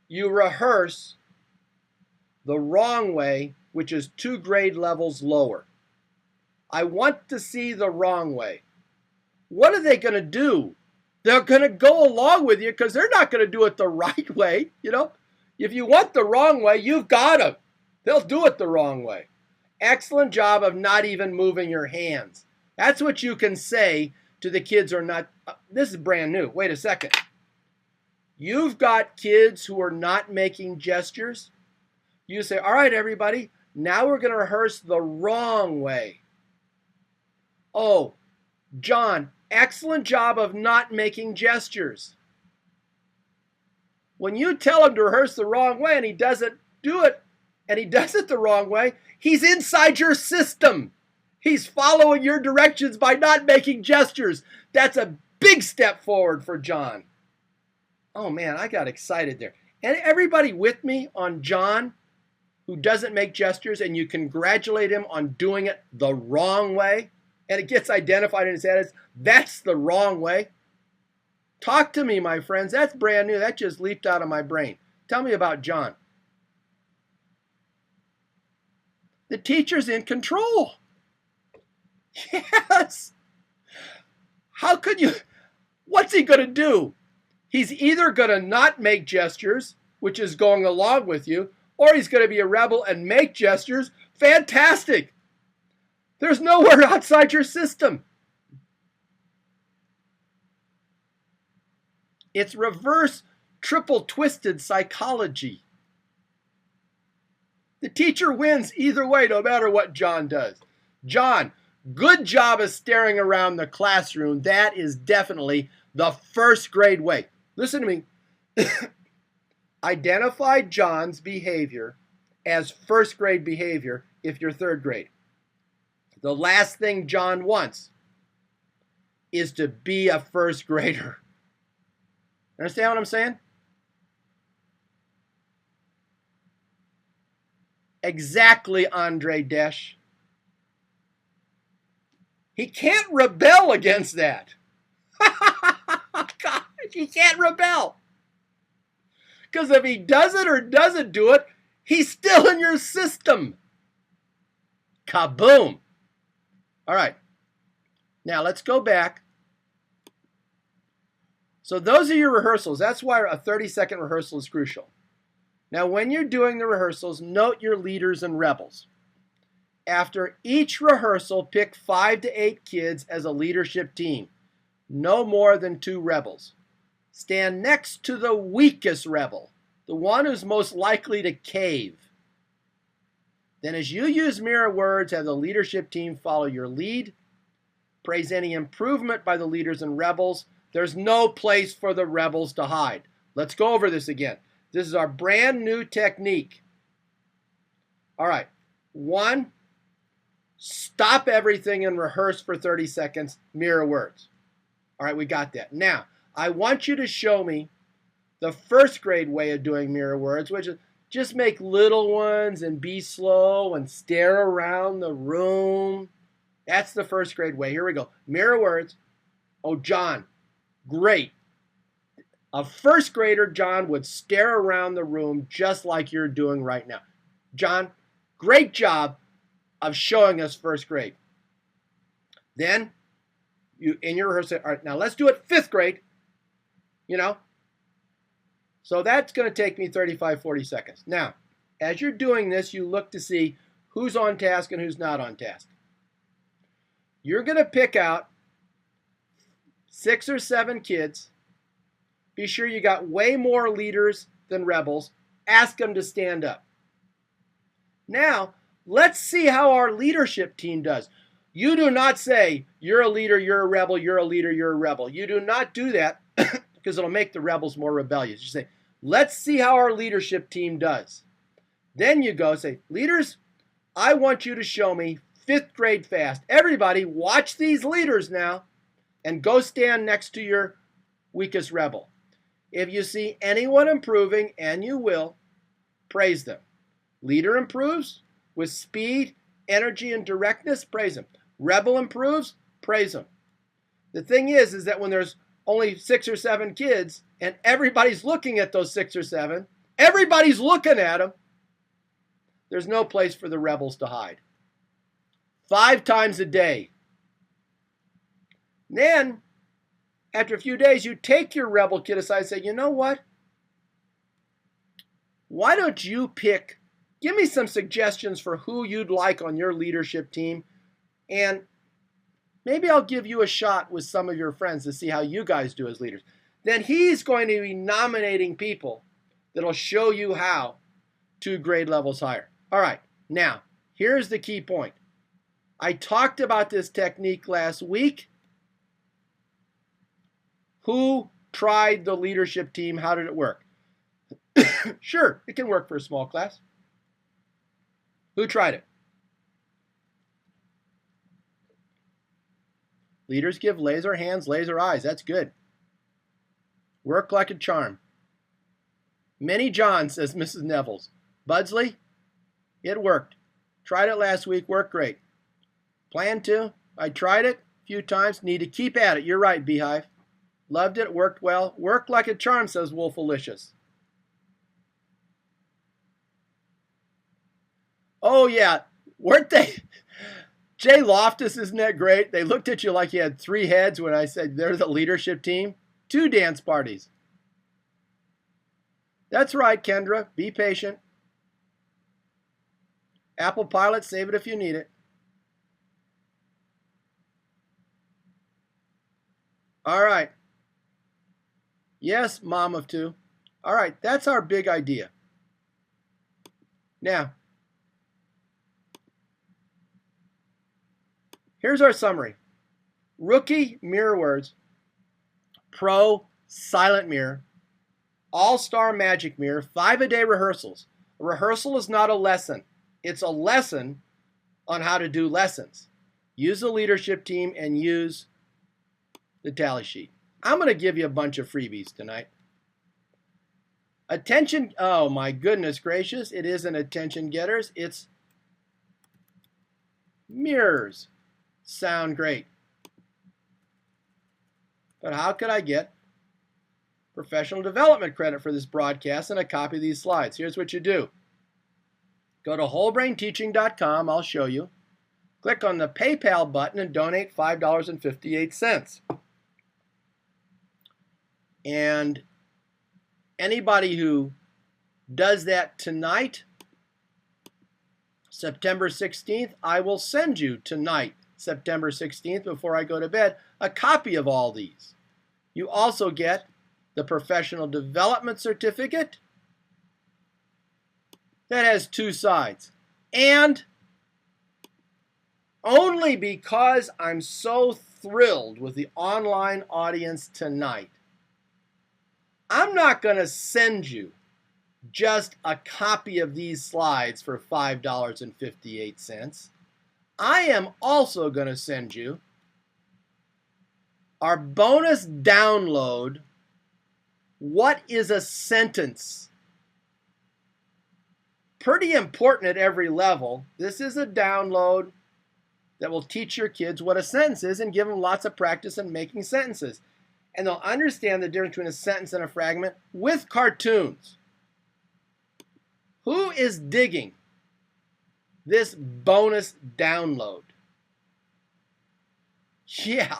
you rehearse the wrong way, which is 2 grade levels lower. I want to see the wrong way. What are they going to do? They're going to go along with you because they're not going to do it the right way. You know, if you want the wrong way, you've got them. They'll do it the wrong way. Excellent job of not even moving your hands. That's what you can say to the kids who are not. This is brand new. Wait a second. You've got kids who are not making gestures. You say, all right, everybody, now we're going to rehearse the wrong way. Oh, John, excellent job of not making gestures. When you tell him to rehearse the wrong way and he doesn't do it, and he does it the wrong way, he's inside your system. He's following your directions by not making gestures. That's a big step forward for John. Oh man, I got excited there. And everybody with me on John, who doesn't make gestures, and you congratulate him on doing it the wrong way, and it gets identified in his head as, that's the wrong way. Talk to me, my friends. That's brand new. That just leaped out of my brain. Tell me about John. The teacher's in control. Yes. How could you? What's he going to do? He's either going to not make gestures, which is going along with you, or he's going to be a rebel and make gestures. Fantastic. There's nowhere outside your system. It's reverse triple twisted psychology. The teacher wins either way, no matter what John does. John, good job of staring around the classroom. That is definitely the 1st grade way. Listen to me. Identify John's behavior as 1st grade behavior if you're 3rd grade. The last thing John wants is to be a 1st grader. Understand what I'm saying? Exactly, Andre Desch. He can't rebel against that. Gosh, he can't rebel. Because if he does it or doesn't do it, he's still in your system. Kaboom. All right. Now let's go back So those are your rehearsals. That's why a 30-second rehearsal is crucial. Now, when you're doing the rehearsals, note your leaders and rebels. After each rehearsal, pick 5 to 8 kids as a leadership team. No more than 2 rebels. Stand next to the weakest rebel, the one who's most likely to cave. Then as you use mirror words, have the leadership team follow your lead. Praise any improvement by the leaders and rebels. There's no place for the rebels to hide. Let's go over this again. This is our brand new technique. All right. 1, stop everything and rehearse for 30 seconds, mirror words. All right, we got that. Now, I want you to show me the first grade way of doing mirror words, which is just make little ones and be slow and stare around the room. That's the first grade way. Here we go. Mirror words. Oh, John, great. A first grader, John, would stare around the room just like you're doing right now. John, great job of showing us first grade. Then, you in your rehearsal, all right, now let's do it 5th grade, So that's going to take me 35, 40 seconds. Now, as you're doing this, you look to see who's on task and who's not on task. You're going to pick out 6 or 7 kids. Be sure you got way more leaders than rebels. Ask them to stand up. Now, let's see how our leadership team does. You do not say, you're a leader, you're a rebel, you're a leader, you're a rebel. You do not do that because it'll make the rebels more rebellious. You say, let's see how our leadership team does. Then you go say, leaders, I want you to show me 5th grade fast. Everybody, watch these leaders now and go stand next to your weakest rebel. If you see anyone improving, and you will, praise them. Leader improves with speed, energy, and directness, praise him. Rebel improves, praise him. The thing is that when there's only 6 or 7 kids and everybody's looking at those 6 or 7, everybody's looking at them, there's no place for the rebels to hide. 5 times a day. Then, after a few days, you take your rebel kid aside and say, you know what? Why don't you give me some suggestions for who you'd like on your leadership team, and maybe I'll give you a shot with some of your friends to see how you guys do as leaders. Then he's going to be nominating people that'll show you how 2 grade levels higher. All right, now, here's the key point. I talked about this technique last week. Who tried the leadership team? How did it work? Sure, it can work for a small class. Who tried it? Leaders give laser hands, laser eyes. That's good. Work like a charm. Many John, says Mrs. Nevels. Budsley, it worked. Tried it last week, worked great. Plan to. I tried it a few times. Need to keep at it. You're right, Beehive. Loved it, worked well. Worked like a charm, says Wolfalicious. Oh, yeah. Weren't they? Jay Loftus, isn't that great? They looked at you like you had 3 heads when I said they're the leadership team. 2 dance parties. That's right, Kendra. Be patient. Apple Pilot, save it if you need it. All right. Yes, mom of 2. All right, that's our big idea. Now, here's our summary. Rookie, mirror words. Pro, silent mirror. All-star, magic mirror. 5-a-day rehearsals. A rehearsal is not a lesson. It's a lesson on how to do lessons. Use the leadership team and use the tally sheet. I'm going to give you a bunch of freebies tonight. Attention, oh my goodness gracious, it isn't attention getters, it's mirrors. Sound great. But how could I get professional development credit for this broadcast and a copy of these slides? Here's what you do. Go to wholebrainteaching.com, I'll show you. Click on the PayPal button and donate $5.58. And anybody who does that tonight, September 16th, I will send you tonight, September 16th, before I go to bed, a copy of all these. You also get the Professional Development Certificate that has two sides. And only because I'm so thrilled with the online audience tonight, I'm not going to send you just a copy of these slides for $5.58. I am also going to send you our bonus download, What is a Sentence? Pretty important at every level. This is a download that will teach your kids what a sentence is and give them lots of practice in making sentences. And they'll understand the difference between a sentence and a fragment with cartoons. Who is digging this bonus download? Yeah,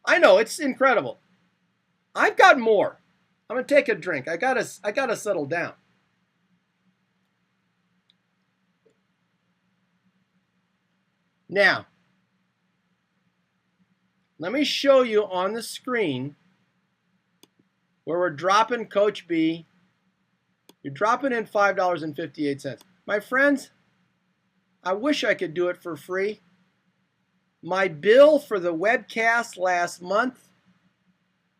I know, it's incredible. I've got more. I'm going to take a drink. I gotta settle down. Now, let me show you on the screen where we're dropping Coach B. You're dropping in $5.58. My friends, I wish I could do it for free. My bill for the webcast last month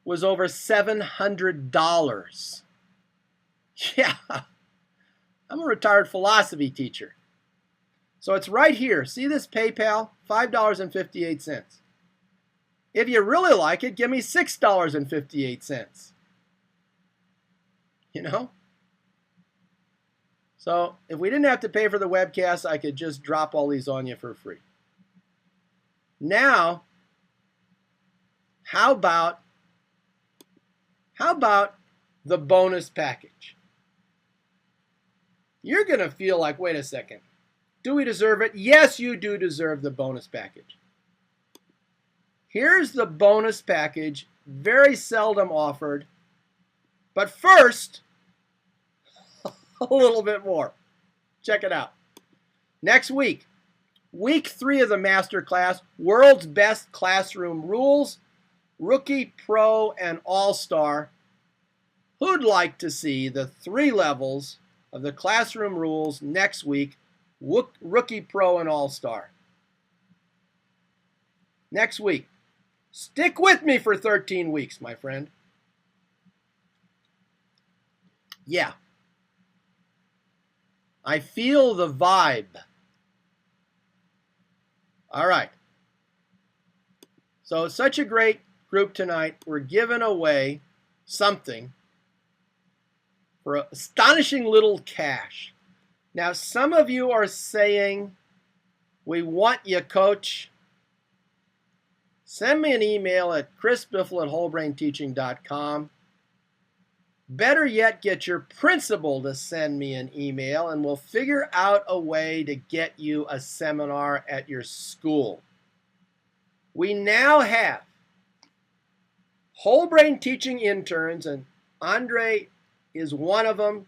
was over $700. Yeah, I'm a retired philosophy teacher. So it's right here. See this PayPal? $5.58. If you really like it, give me $6.58. You know? So if we didn't have to pay for the webcast, I could just drop all these on you for free. Now, how about the bonus package? You're going to feel like, wait a second, do we deserve it? Yes, you do deserve the bonus package. Here's the bonus package, very seldom offered. But first, a little bit more. Check it out. Next week, week 3 of the master class, World's Best Classroom Rules, Rookie, Pro, and All-Star. Who'd like to see the 3 levels of the classroom rules next week, Rookie, Pro, and All-Star? Next week. Stick with me for 13 weeks, my friend. Yeah. I feel the vibe. All right. So it's such a great group tonight. We're giving away something for astonishing little cash. Now, some of you are saying, we want you, Coach. Send me an email at chrisbiffle@wholebrainteaching.com. Better yet, get your principal to send me an email, and we'll figure out a way to get you a seminar at your school. We now have whole brain teaching interns, and Andre is one of them,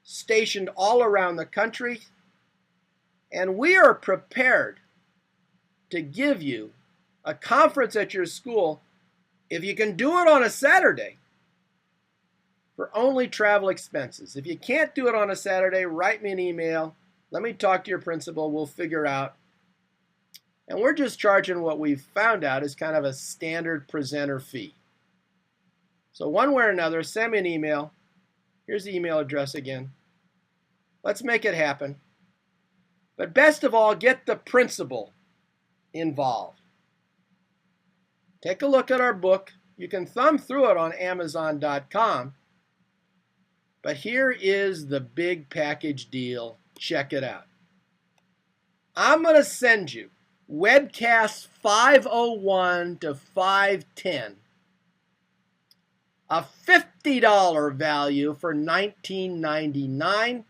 stationed all around the country. And we are prepared to give you a conference at your school, if you can do it on a Saturday, for only travel expenses. If you can't do it on a Saturday, write me an email. Let me talk to your principal. We'll figure out. And we're just charging what we've found out is kind of a standard presenter fee. So one way or another, send me an email. Here's the email address again. Let's make it happen. But best of all, get the principal involved. Take a look at our book. You can thumb through it on Amazon.com. But here is the big package deal. Check it out. I'm going to send you webcasts 501 to 510, a $50 value for $19.99,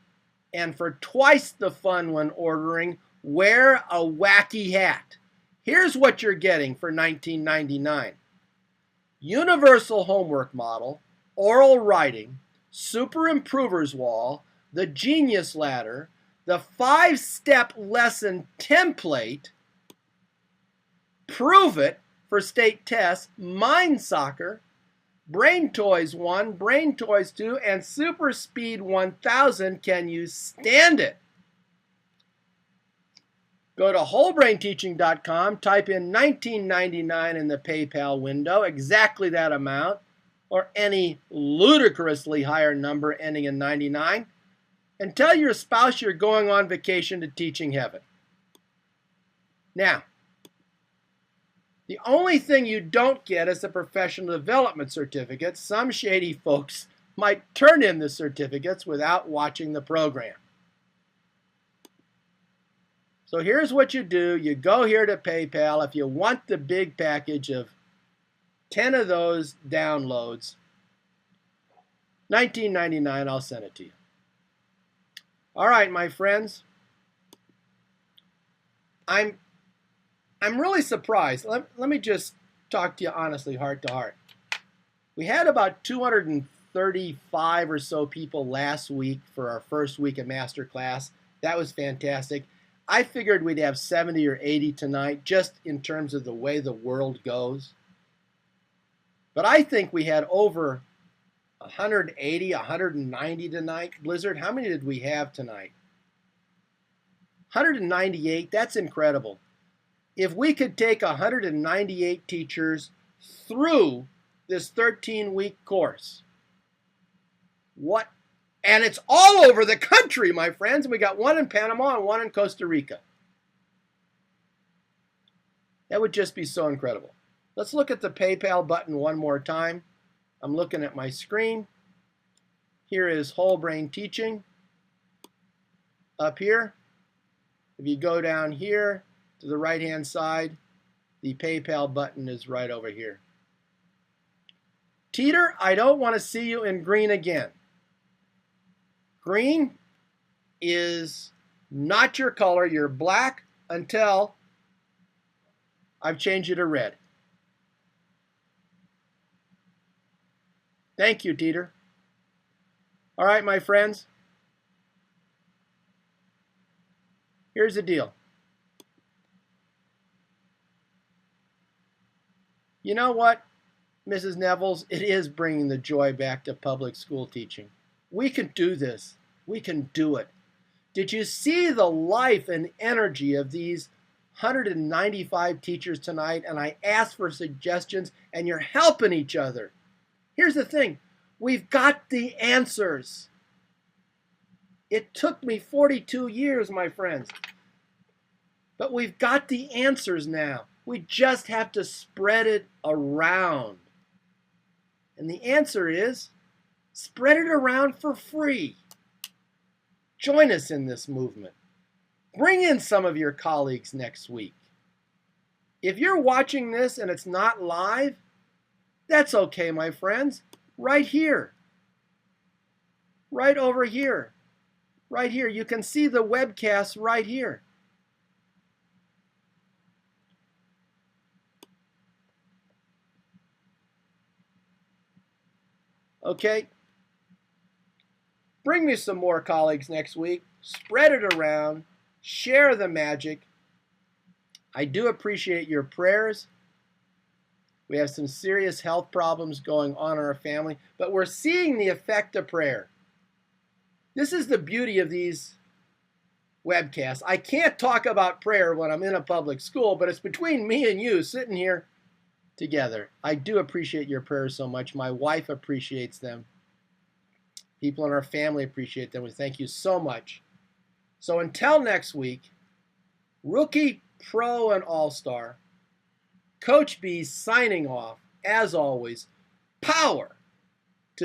and for twice the fun when ordering, wear a wacky hat. Here's what you're getting for $19.99. universal homework model, oral writing, super improvers wall, the genius ladder, the 5-step lesson template, prove it for state tests, mind soccer, brain toys 1, brain toys 2, and super speed 1000. Can you stand it? Go to wholebrainteaching.com, type in $19.99 in the PayPal window, exactly that amount, or any ludicrously higher number ending in 99, and tell your spouse you're going on vacation to teaching heaven. Now, the only thing you don't get is a professional development certificate. Some shady folks might turn in the certificates without watching the program. So here's what you do. You go here to PayPal. If you want the big package of 10 of those downloads, $19.99, I'll send it to you. All right, my friends. I'm really surprised. Let me just talk to you honestly, heart to heart. We had about 235 or so people last week for our first week of masterclass. That was fantastic. I figured we'd have 70 or 80 tonight, just in terms of the way the world goes. But I think we had over 180, 190 tonight. Blizzard, how many did we have tonight? 198, that's incredible. If we could take 198 teachers through this 13-week course, what? And it's all over the country, my friends. And we got one in Panama and one in Costa Rica. That would just be so incredible. Let's look at the PayPal button one more time. I'm looking at my screen. Here is Whole Brain Teaching. Up here. If you go down here to the right-hand side, the PayPal button is right over here. Teeter, I don't want to see you in green again. Green is not your color. You're black until I've changed you to red. Thank you, Teeter. All right, my friends. Here's the deal. You know what, Mrs. Nevels? It is bringing the joy back to public school teaching. We can do this. We can do it. Did you see the life and energy of these 195 teachers tonight? And I asked for suggestions, and you're helping each other. Here's the thing. We've got the answers. It took me 42 years, my friends. But we've got the answers now. We just have to spread it around. And the answer is, spread it around for free. Join us in this movement. Bring in some of your colleagues next week. If you're watching this and it's not live, that's okay, my friends. Right here. Right over here. Right here. You can see the webcast right here. Okay? Bring me some more colleagues next week. Spread it around. Share the magic. I do appreciate your prayers. We have some serious health problems going on in our family, but we're seeing the effect of prayer. This is the beauty of these webcasts. I can't talk about prayer when I'm in a public school, but it's between me and you sitting here together. I do appreciate your prayers so much. My wife appreciates them. People in our family appreciate them. We thank you so much. So until next week, Rookie, Pro, and All-Star, Coach B signing off. As always, power